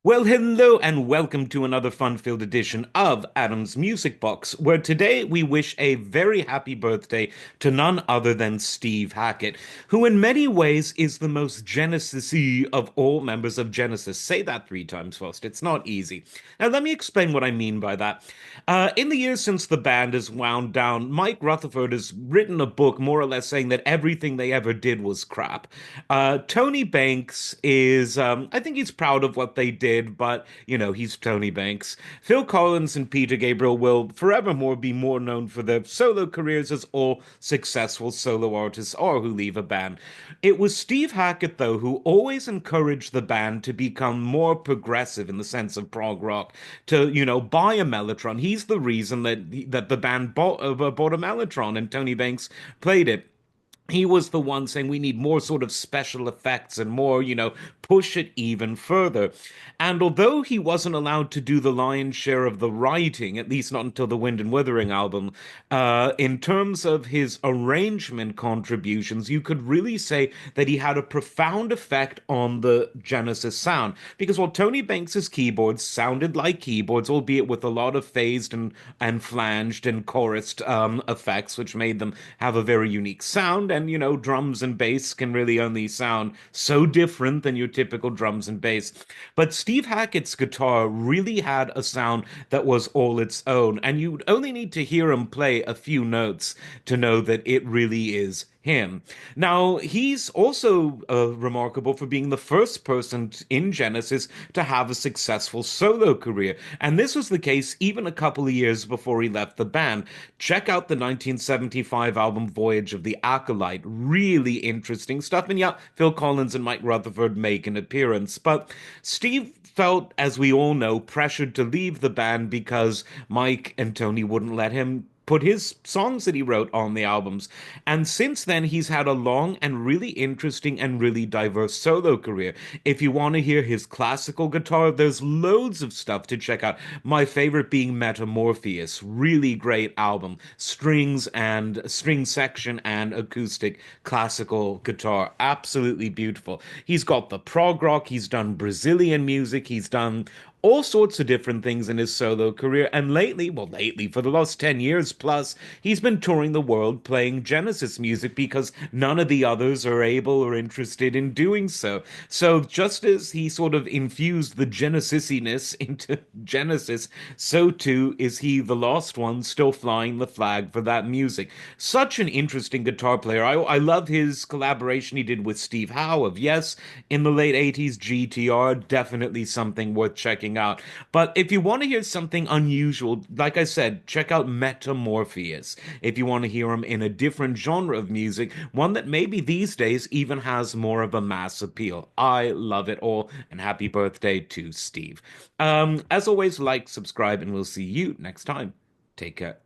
Well, hello and welcome to another fun-filled edition of Adam's Music Box, where today we wish a very happy birthday to none other than Steve Hackett, who in many ways is the most Genesis-y of all members of Genesis. Say that three times fast. It's not easy. Now, let me explain what I mean by that. In the years since the band has wound down, Mike Rutherford has written a book more or less saying that everything they ever did was crap. Tony Banks is, I think he's proud of what they did, but, he's Tony Banks. Phil Collins and Peter Gabriel will forevermore be more known for their solo careers as all successful solo artists are who leave a band. It was Steve Hackett, though, who always encouraged the band to become more progressive in the sense of prog rock, to, buy a Mellotron. He's the reason that the band bought a Mellotron and Tony Banks played it. He was the one saying we need more sort of special effects and more, push it even further. And although he wasn't allowed to do the lion's share of the writing, at least not until the Wind and Withering album, in terms of his arrangement contributions, you could really say that he had a profound effect on the Genesis sound. Because while Tony Banks's keyboards sounded like keyboards, albeit with a lot of phased and flanged and chorused effects, which made them have a very unique sound, and drums and bass can really only sound so different than your typical drums and bass. But Steve Hackett's guitar really had a sound that was all its own, and you'd only need to hear him play a few notes to know that it really is him. Now, he's also remarkable for being the first person in Genesis to have a successful solo career. And this was the case even a couple of years before he left the band. Check out the 1975 album Voyage of the Acolyte. Really interesting stuff. And yeah, Phil Collins and Mike Rutherford make an appearance. But Steve felt, as we all know, pressured to leave the band because Mike and Tony wouldn't let him put his songs that he wrote on the albums. And since then, he's had a long and really interesting and really diverse solo career. If you want to hear his classical guitar, there's loads of stuff to check out. My favorite being Metamorphosis, really great album. Strings and string section and acoustic classical guitar, absolutely beautiful. He's got the prog rock, he's done Brazilian music, he's done all sorts of different things in his solo career. And lately, for the last 10 years plus, he's been touring the world playing Genesis music because none of the others are able or interested in doing so. So just as he sort of infused the Genesisiness into Genesis, so too is he the last one still flying the flag for that music. Such an interesting guitar player. I love his collaboration he did with Steve Howe of Yes in the late 80s. GTR, definitely something worth checking out. But if you want to hear something unusual, like I said, check out Metamorphosis. If you want to hear him in a different genre of music, one that maybe these days even has more of a mass appeal. I love it all, and happy birthday to Steve. As always, like, subscribe, and we'll see you next time. Take care.